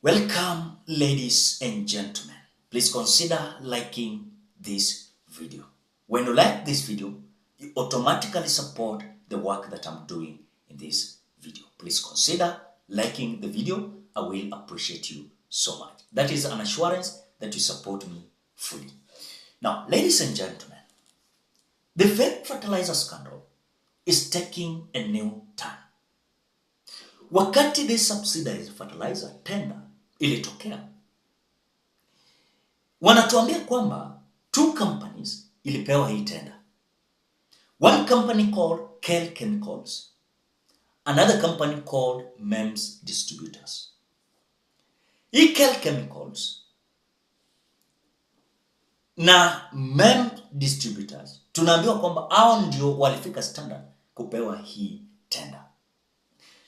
Welcome, ladies and gentlemen. Please consider liking this video. When you like this video, you automatically support the work that I'm doing in this video. Please consider liking the video. I will appreciate you so much. That is an assurance that you support me fully. Now, ladies and gentlemen, the fake fertilizer scandal is taking a new turn. Wakati the subsidized fertilizer tender ilitokea, wanatuambia kwamba two companies ilipewa hii tender. One company called Kel Chemicals, another company called MEMS Distributors. Hii Kel Chemicals na MEMS Distributors tunaambiwa kwamba hao ndio walifika standard kupewa hii tender.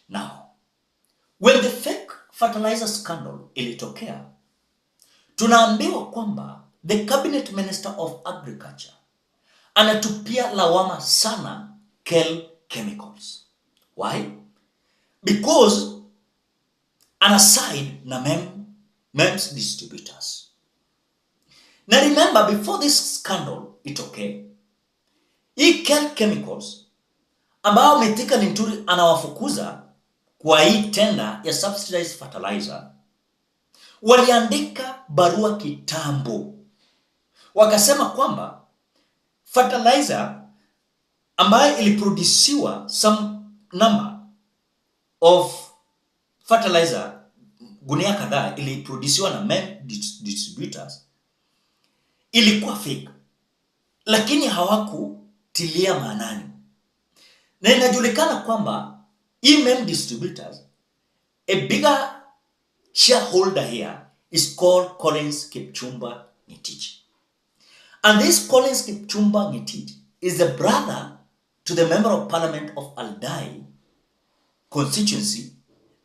Now, when the fake fertilizer scandal ilitokea, tunaambiwa kwamba the cabinet minister of agriculture anatupia lawama sana Kel Chemicals. Why? Because anaside na MEMS Distributors. Now remember, before this scandal itokee, hii Kel Chemicals ambao Mithika Linturi anawafukuza kwa hii tender ya subsidized fertilizer, waliandika barua kitambo. Wakasema kwamba fertilizer ambayo iliproduciwa some number of fertilizer, gunia kadhaa iliproduciwa na MEMS Distributors, ilikuwa fake. Lakini hawakutilia maanani. Na inajulikana kwamba MEMS Distributors, a bigger shareholder here is called Collins Kipchumba Ngitich. And this Collins Kipchumba Ngitich is the brother to the member of parliament of Aldai constituency,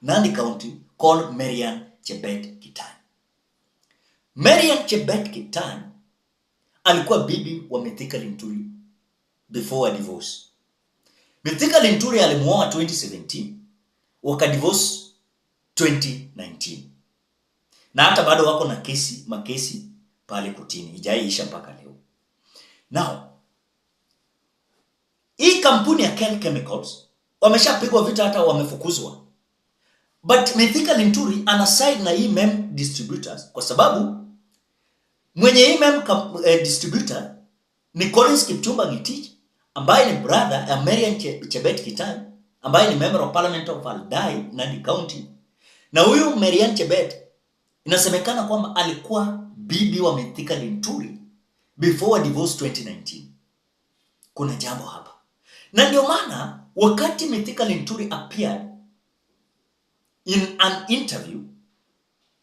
Nandi County, called Marian Chebet Kitany. Marian Chebet Kitany alikuwa bibi wa Mithika Linturi before a divorce. Mithika Linturi alimuoa 2017, wakadivorce 2019. Na hata bado wako na makesi pale kotini, haijaisha mpaka leo. Now, hii kampuni ya Kel Chemicals wameshapigwa vita, hata wamefukuzwa. But Mithika Linturi anaside na hii MEMS Distributors kwa sababu mwenye hii MEMS distributor ni Collins Kipchumba Ngitich, ambaye ni brother ya Marian Chebet Kitany, ambaye ni member of parliament of Aldai, Nandi County. Na huyu Marian Chebet inasemekana kwamba alikuwa bibi wa Mithika Linturi before a divorce 2019. Kuna jambo hapa. Na ndio maana wakati Mithika Linturi appeared in an interview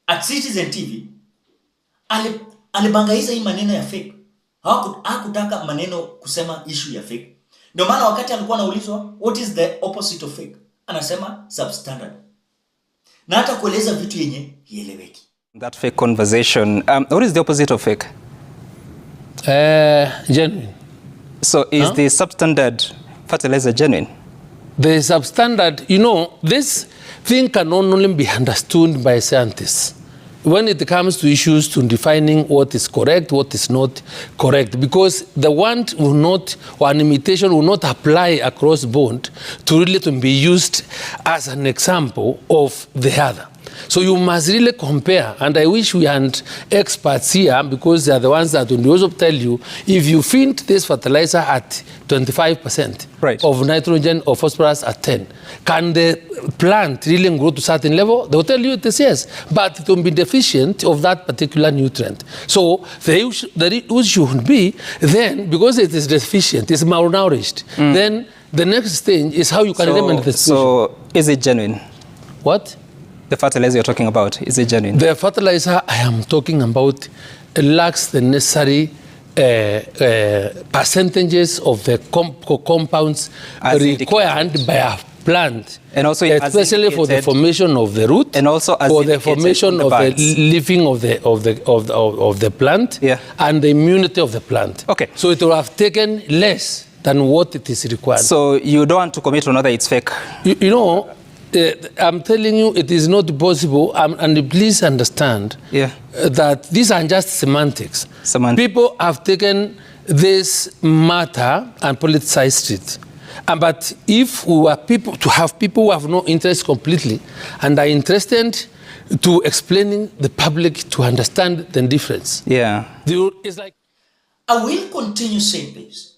at Citizen TV, alibangaiza hii maneno ya fake. Hakutaka maneno kusema issue ya fake. Ndio maana wakati alikuwa anaulizwa what is the opposite of fake, anasema substandard. Na hata kueleza vitu yenye hieleweki. That fake conversation, what is the opposite of fake? Genuine. So is the substandard fertilizer genuine? The substandard, you know, this thing can only be understood by scientists when it comes to issues to defining what is correct, what is not correct, because the one will not, or an imitation will not apply across board to really to be used as an example of the other. So you must really compare, and I wish we had experts here, because they are the ones that will also tell you, if you feed this fertilizer at 25% of nitrogen or phosphorus at 10, can the plant really grow to a certain level? They will tell you it is yes, but it will be deficient of that particular nutrient. So the issue should be then, because it is deficient, it's malnourished, then the next thing is how you can remedy the situation. So is it genuine? What? The fertilizer you're talking about, is it genuine? The fertilizer I am talking about lacks the necessary percentages of the compounds required by a plant, and also especially for the formation of the root, and also for the formation of the living of the plant, and the immunity of the plant. Okay. So it will have taken less than what it is required. So you don't want to commit on whether it's fake? You know, I'm telling you, it is not possible. And please understand that these are just semantics. People have taken this matter and politicized it. But if we were people who have no interest completely and are interested to explaining the public to understand the difference. It's like, I will continue saying this.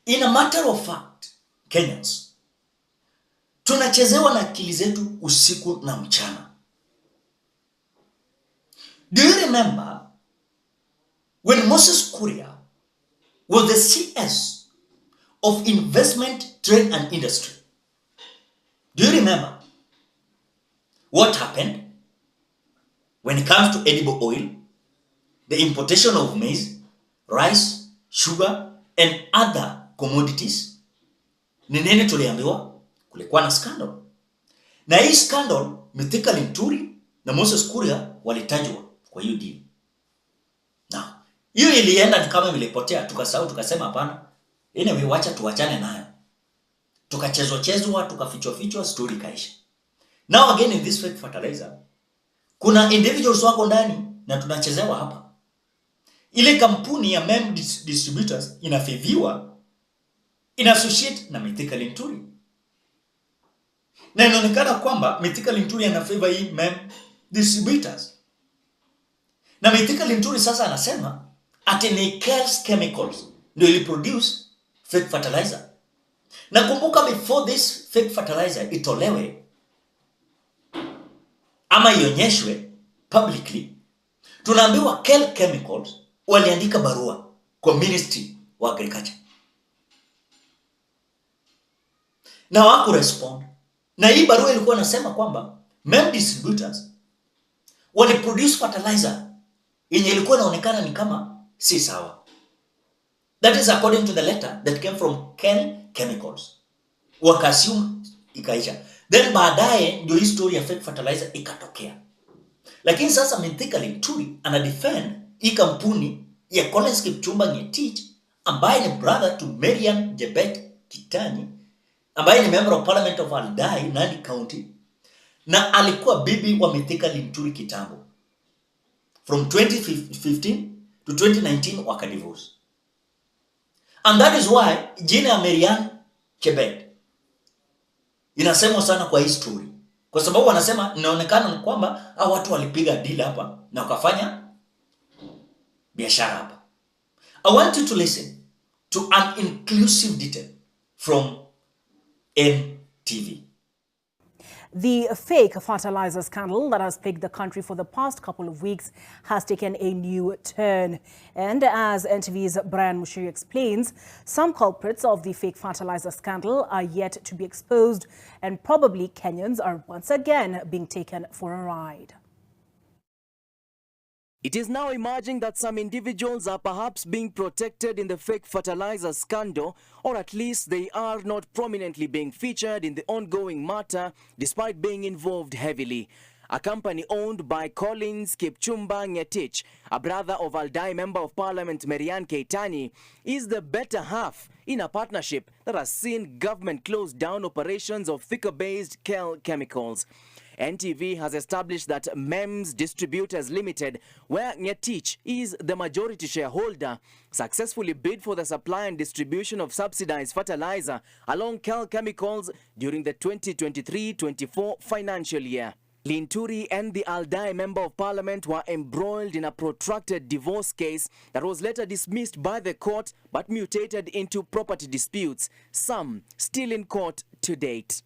In a matter of fact, Kenyans, tunachezewa na akili zetu usiku na mchana. Do you remember when Moses Kuria was the CS of Investment, Trade and Industry? Do you remember what happened when it comes to edible oil, the importation of maize, rice, sugar and other commodities? Ni nini tuliambiwa? Kulikuwa na scandal. Na hii scandal, Mithika, Linturi na Moses Kuria walitajwa kwa hiyo deal. Now, hiyo ilienda ni kama ilipotea, tukasahau, tukasema hapana. Anyway, wacha tuachane nayo. Tukachezwa, tukafichwa, story kaisha. Now again in this fake fertilizer, kuna individuals wako ndani na tunachezewa hapa. Ile kampuni ya mem distributors inafiviwa, inassociate na Mithika Linturi. Na inaonekana kwamba Mithika Linturi anafavor hii mem distributors. Na Mithika Linturi sasa anasema ati ni Kel's Chemicals ndio ili produce fake fertilizer. Na kumbuka, before this fake fertilizer itolewe ama ionyeshwe publicly, tunaambiwa Kel Chemicals waliandika barua kwa Ministry wa Agriculture na waku respond. Na hii barua ilikuwa nasema kwamba mem distributors wali produce fertilizer yenye ilikuwa inaonekana ni kama si sawa. That is according to the letter that came from Kel Chemicals. Wakassume ikaisha. Then baadaye ndio hii story ya fake fertilizer ikatokea. Lakini sasa Mithika Linturi ana defend hii kampuni ya Collins Kipchumba Ngetich ambaye ni brother to Marian Jebet Kitani, ambaye ni member of parliament of Aldai, Nandi County, na alikuwa bibi wa Mithika Linturi kitambo. From 2015 to 2019 wakadivorce. And that is why jina ya Marian Jebet inasemwa sana kwa hii story. Kwa sababu wanasema inaonekana kwamba hao watu walipiga deal hapa na wakafanya biashara hapa. I want you to listen to an inclusive detail from NTV. The fake fertilizer scandal that has plagued the country for the past couple of weeks has taken a new turn. And as NTV's Brian Mushiri explains, some culprits of the fake fertilizer scandal are yet to be exposed, and probably Kenyans are once again being taken for a ride. It is now emerging that some individuals are perhaps being protected in the fake fertilizer scandal, or at least they are not prominently being featured in the ongoing matter despite being involved heavily. A company owned by Collins Kipchumba Ngetich, a brother of Aldai Member of Parliament Marian Keitani, is the better half in a partnership that has seen government close down operations of thicker-based Kel chemicals. NTV has established that MEMS Distributors Limited, where Ngetich is the majority shareholder, successfully bid for the supply and distribution of subsidized fertilizer along Kel Chemicals during the 2023-24 financial year. Linturi and the Aldai Member of Parliament were embroiled in a protracted divorce case that was later dismissed by the court but mutated into property disputes, some still in court to date.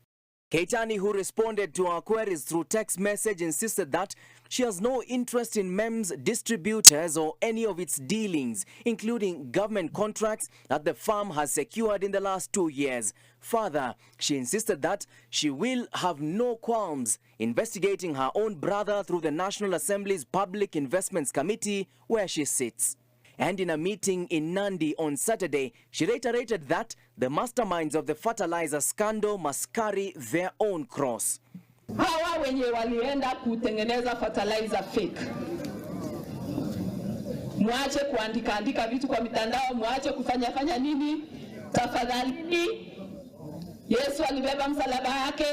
Keitani, who responded to our queries through text message, insisted that she has no interest in MEMS distributors or any of its dealings, including government contracts that the firm has secured in the last 2 years. Further, she insisted that she will have no qualms investigating her own brother through the National Assembly's Public Investments Committee, where she sits. And in a meeting in Nandi on Saturday, she reiterated that the masterminds of the fertilizer scandal must carry their own cross. Hawa wenye walienda kutengeneza fertilizer fake, muache kuandika vitu kwa mitandao, muache kufanya nini, tafadhali. Yesu alibeba msalaba yake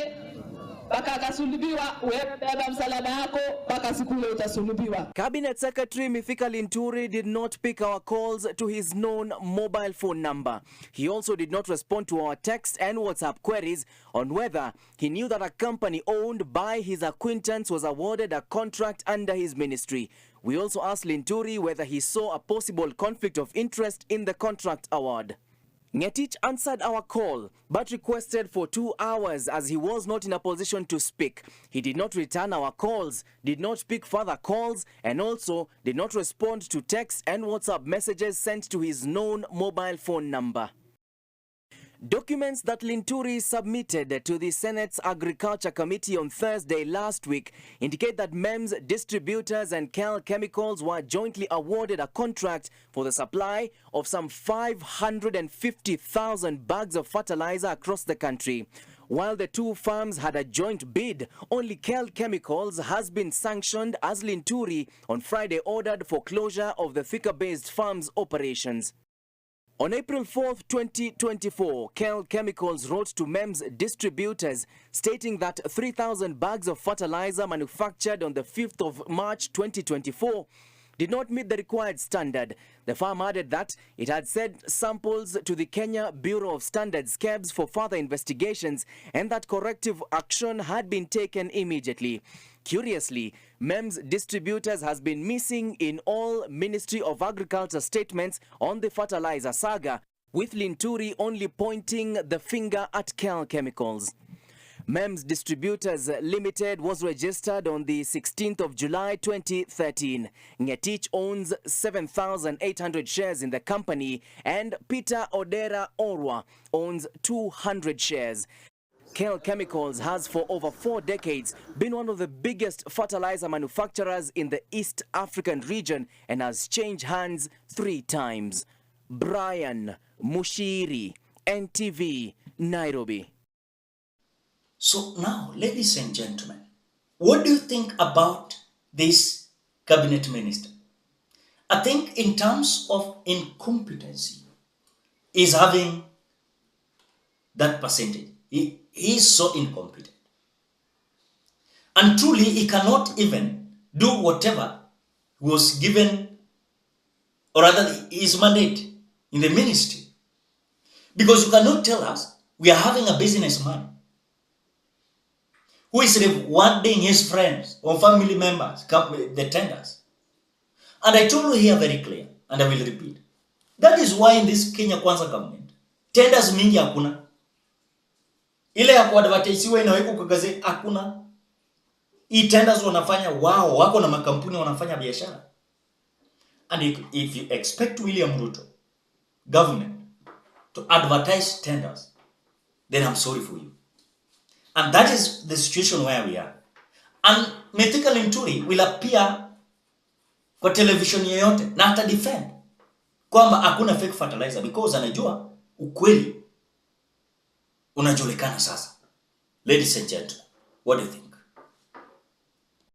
mpaka akasulubiwa, wewe beba msalaba yako mpaka siku ile utasulubiwa. Cabinet Secretary Mithika Linturi did not pick our calls to his known mobile phone number. He also did not respond to our text and WhatsApp queries on whether he knew that a company owned by his acquaintance was awarded a contract under his ministry. We also asked Linturi whether he saw a possible conflict of interest in the contract award. Ngetich answered our call, but requested for 2 hours as he was not in a position to speak. He did not return our calls, did not pick further calls, and also did not respond to text and WhatsApp messages sent to his known mobile phone number. Documents that Linturi submitted to the Senate's Agriculture Committee on Thursday last week indicate that MEMS distributors and KEL Chemicals were jointly awarded a contract for the supply of some 550,000 bags of fertilizer across the country. While the two firms had a joint bid, only KEL Chemicals has been sanctioned as Linturi on Friday ordered for closure of the Thika-based firm's operations. On April 4, 2024, KEL Chemicals wrote to MEMS distributors stating that 3,000 bags of fertilizer manufactured on the 5th of March 2024 did not meet the required standard. The firm added that it had sent samples to the Kenya Bureau of Standards (KEBS) for further investigations and that corrective action had been taken immediately. Curiously, MEMS distributors has been missing in all Ministry of Agriculture statements on the fertilizer saga, with Linturi only pointing the finger at KEL Chemicals. MEMS Distributors Limited was registered on the 16th of July 2013. Ngetich owns 7,800 shares in the company and Peter Odera Orwa owns 200 shares. KEL Chemicals has for over 4 decades been one of the biggest fertilizer manufacturers in the East African region and has changed hands 3 times. Brian Mushiri, NTV, Nairobi. So now, ladies and gentlemen, what do you think about this cabinet minister? I think in terms of incompetency, he's having that percentage. He is so incompetent. And truly, he cannot even do whatever was given, or rather his mandate in the ministry. Because you cannot tell us we are having a businessman who is rewarding his friends or family members, the tenders. And I told you here very clear, and I will repeat. That is why in this Kenya Kwanza government, tenders mingi hakuna. Ile ya kuadvertisiwa inawekwa kwa gazeti hakuna. Hii tenders wanafanya wao, wako na makampuni wanafanya biashara. And if you expect William Ruto government to advertise tenders, then I'm sorry for you. And that is the situation where we are. And Mithika Linturi will appear kwa television yoyote na ata defend kwamba hakuna fake fertilizer because anajua ukweli unajulikana sasa. Ladies and gentlemen, what do you think?